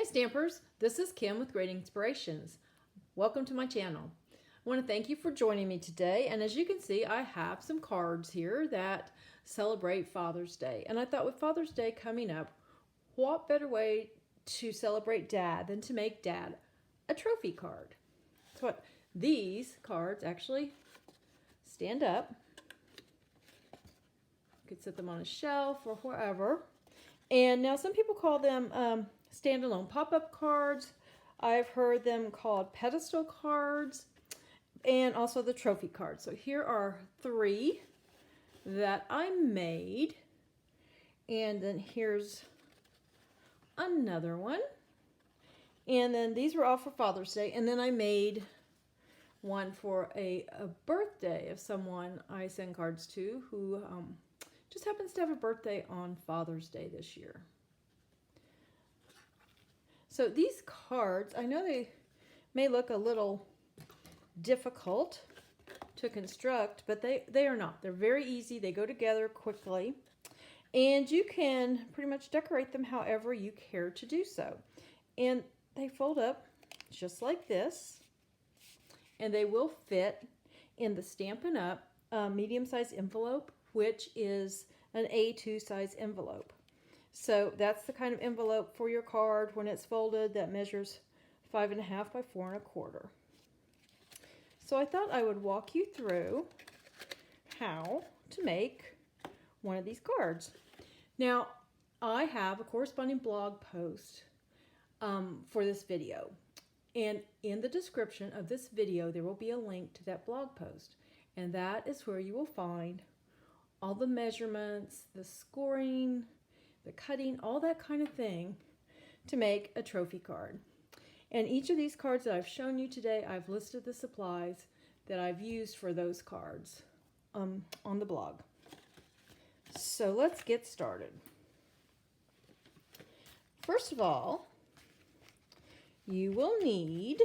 Hi Stampers, this is Kim with Great Inspirations. Welcome to my channel. I want to thank you for joining me today, and as you can see I have some cards here that celebrate Father's Day. And I thought with Father's Day coming up, what better way to celebrate Dad than to make Dad a trophy card. That's what these cards actually stand up. You could set them on a shelf or wherever. And now some people call them standalone pop-up cards. I've heard them called pedestal cards, and also the trophy cards. So here are 3 that I made, and then here's another one, and then these were all for Father's Day, and then I made one for a birthday of someone I send cards to who just happens to have a birthday on Father's Day this year. So these cards, I know they may look a little difficult to construct, but they are not. They're very easy. They go together quickly. And you can pretty much decorate them however you care to do so. And they fold up just like this. And they will fit in the Stampin' Up medium-sized envelope, which is an A2 size envelope. So that's the kind of envelope for your card when it's folded that measures 5.5 by 4.25. So I thought I would walk you through how to make one of these cards. Now, I have a corresponding blog post for this video. And in the description of this video, there will be a link to that blog post. And that is where you will find all the measurements, the scoring, the cutting, all that kind of thing to make a trophy card. And each of these cards that I've shown you today, I've listed the supplies that I've used for those cards on the blog. So let's get started. First of all, you will need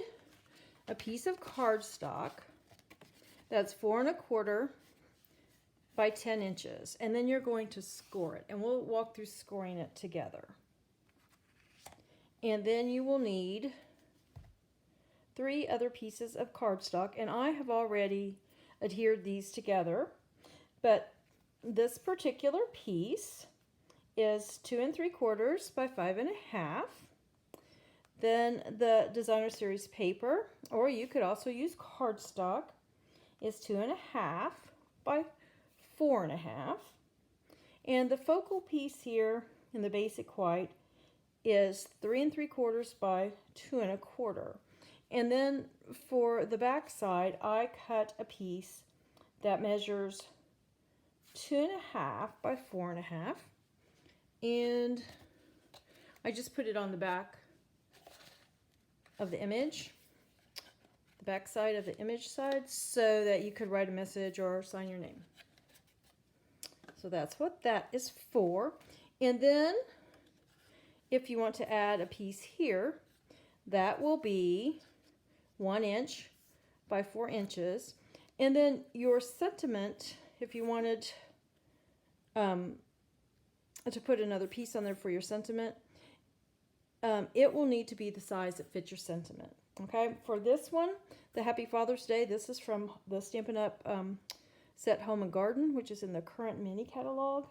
a piece of cardstock that's 4.25 by 10 inches, and then you're going to score it, and we'll walk through scoring it together. And then you will need 3 other pieces of cardstock, and I have already adhered these together, but this particular piece is 2 3/4 by 5.5. Then the designer series paper, or you could also use cardstock, is 2.5 by 4.5. And the focal piece here in the basic white is 3 3/4 by 2.25. And then for the back side, I cut a piece that measures 2.5 by 4.5. And I just put it on the back of the image, the back side of the image side, so that you could write a message or sign your name. So that's what that is for. And then if you want to add a piece here, that will be 1 inch by 4 inches. And then your sentiment, if you wanted to put another piece on there for your sentiment, it will need to be the size that fits your sentiment. Okay, for this one, the Happy Father's Day, this is from the Stampin' Up Set Home and Garden, which is in the current mini catalog.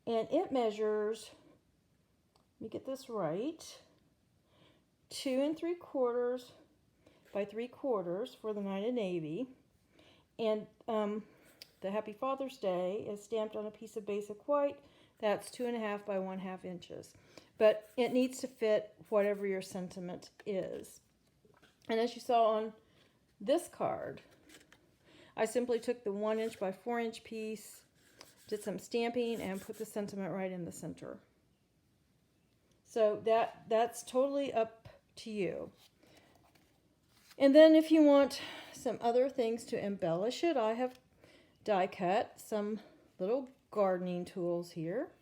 And it measures, let me get this right, 2 3/4 by 3/4 for the Night of Navy. And the Happy Father's Day is stamped on a piece of basic white. That's 2.5 by 1/2 inches. But it needs to fit whatever your sentiment is. And as you saw on this card, I simply took the 1 inch by 4 inch piece, did some stamping, and put the sentiment right in the center. So that's totally up to you. And then if you want some other things to embellish it, I have die cut some little gardening tools here.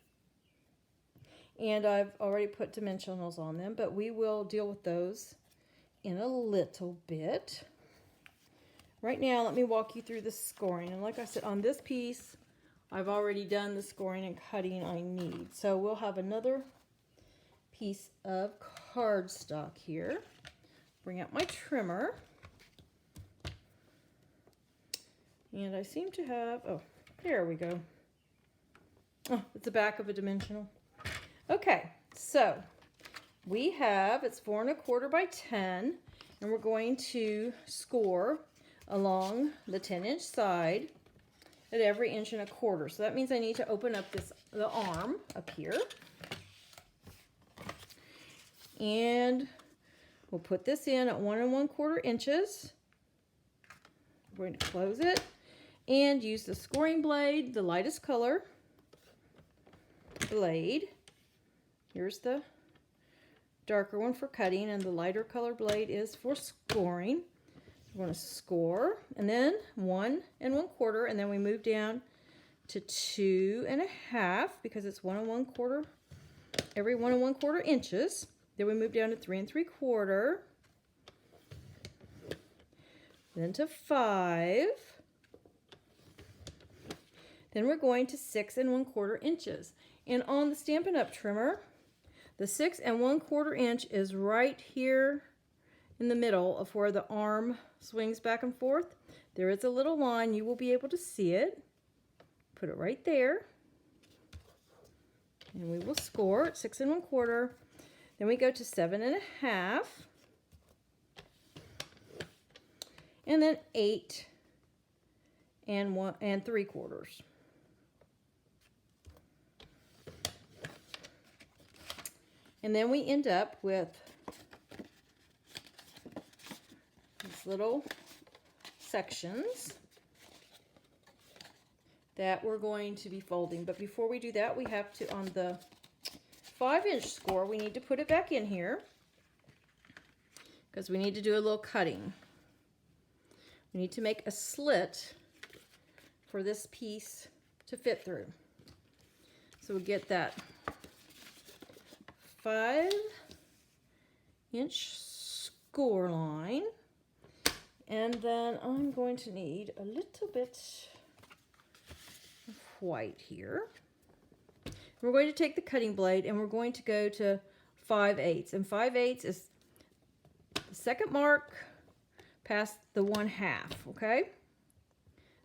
And I've already put dimensionals on them, but we will deal with those in a little bit. Right now, let me walk you through the scoring. And like I said, on this piece, I've already done the scoring and cutting I need. So we'll have another piece of cardstock here. Bring out my trimmer. And I seem to have, oh, there we go. Oh, it's the back of a dimensional. Okay, so we have, it's 4 1/4 by 10, and we're going to score along the 10-inch side at every 1 1/4 inches. So that means I need to open up the arm up here. And we'll put this in at 1 1/4 inches. We're going to close it and use the scoring blade, the lightest color blade. Here's the darker one for cutting, and the lighter color blade is for scoring. We're going to score, and then 1 1/4, and then we move down to 2 1/2 because it's 1 1/4 every 1 1/4 inches. Then we move down to 3 3/4, then to 5. Then we're going to 6 1/4 inches. And on the Stampin' Up! Trimmer, the 6 1/4 inch is right here in the middle of where the arm swings back and forth. There is a little line. You will be able to see it. Put it right there. And we will score at 6 1/4. Then we go to 7 1/2. And then 8 3/4. And then we end up with these little sections that we're going to be folding. But before we do that, we have to, on the 5-inch score, we need to put it back in here because we need to do a little cutting. We need to make a slit for this piece to fit through. So we get that 5-inch score line, and then I'm going to need a little bit of white here. We're going to take the cutting blade and we're going to go to 5/8, and 5/8 is the second mark past the 1/2. Okay,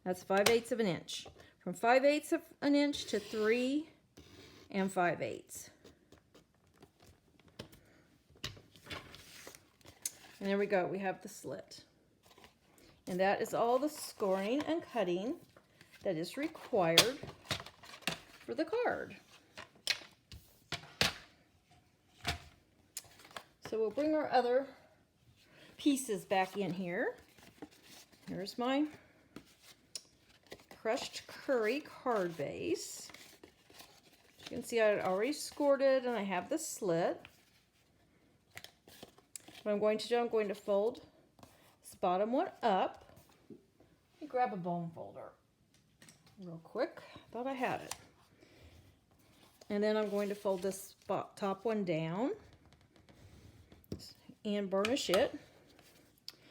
that's 5/8 of an inch, from 5/8 of an inch to 3 5/8. And there we go, we have the slit. And that is all the scoring and cutting that is required for the card. So we'll bring our other pieces back in here. Here's my crushed curry card base. As you can see, I already scored it and I have the slit. What I'm going to do, I'm going to fold this bottom one up. Let me grab a bone folder real quick. Thought I had it. And then I'm going to fold this top one down and burnish it.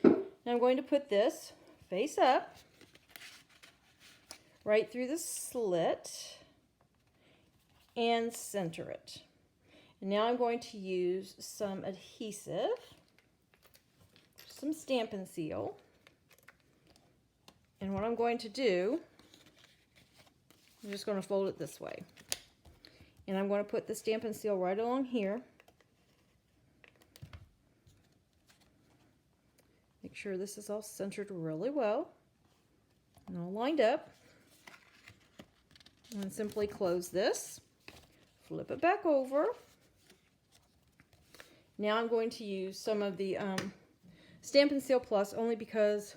And I'm going to put this face up right through the slit and center it. And now I'm going to use some adhesive, some Stampin' Seal. And what I'm going to do, I'm just going to fold it this way. And I'm going to put the Stampin' Seal right along here. Make sure this is all centered really well and all lined up. And simply close this, flip it back over. Now I'm going to use some of the Stampin' Seal Plus only because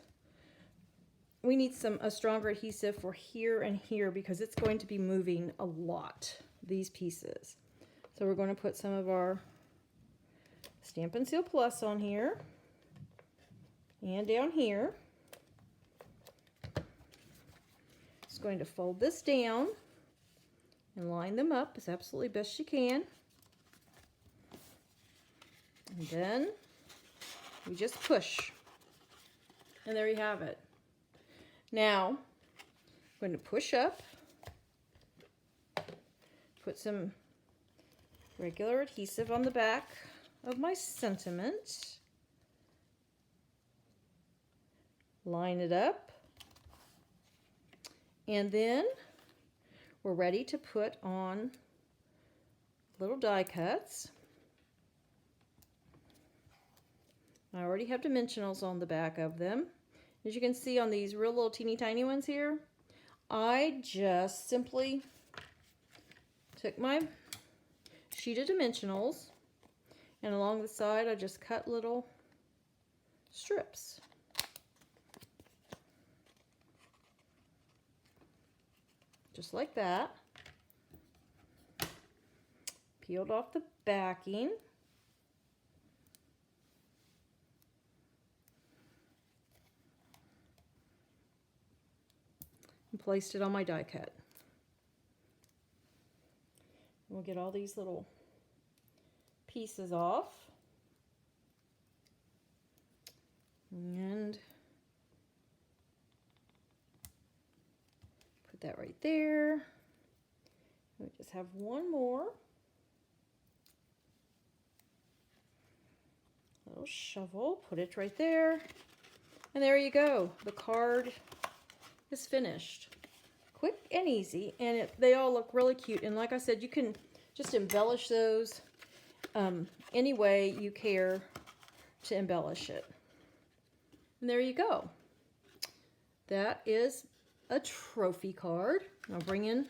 we need a stronger adhesive for here and here because it's going to be moving a lot, these pieces. So we're going to put some of our Stampin' Seal Plus on here and down here. Just going to fold this down and line them up as absolutely best you can. And then we just push. And there you have it. Now, I'm going to push up, put some Regular adhesive on the back of my sentiment. Line it up. And then we're ready to put on little die cuts. I already have dimensionals on the back of them. As you can see on these real little teeny tiny ones here, I just simply took my sheet of dimensionals and along the side I just cut little strips. Just like that. Peeled off the backing. And placed it on my die cut. We'll get all these little pieces off. And put that right there. We just have one more. Little shovel, put it right there. And there you go. The card is finished. Quick and easy, and they all look really cute. And like I said, you can just embellish those any way you care to embellish it. And there you go. That is a trophy card. I'll bring in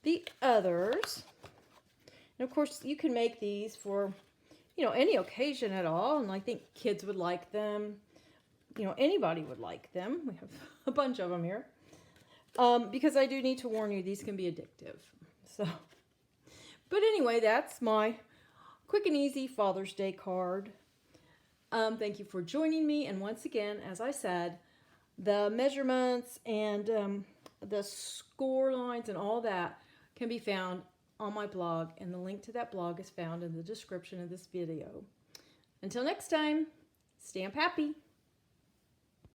the others. And of course, you can make these for, you know, any occasion at all. And I think kids would like them. You know, anybody would like them. We have a bunch of them here. Because I do need to warn you, these can be addictive. So, but anyway, that's my quick and easy Father's Day card. Thank you for joining me. And once again, as I said, the measurements and the score lines and all that can be found on my blog. And the link to that blog is found in the description of this video. Until next time, stamp happy.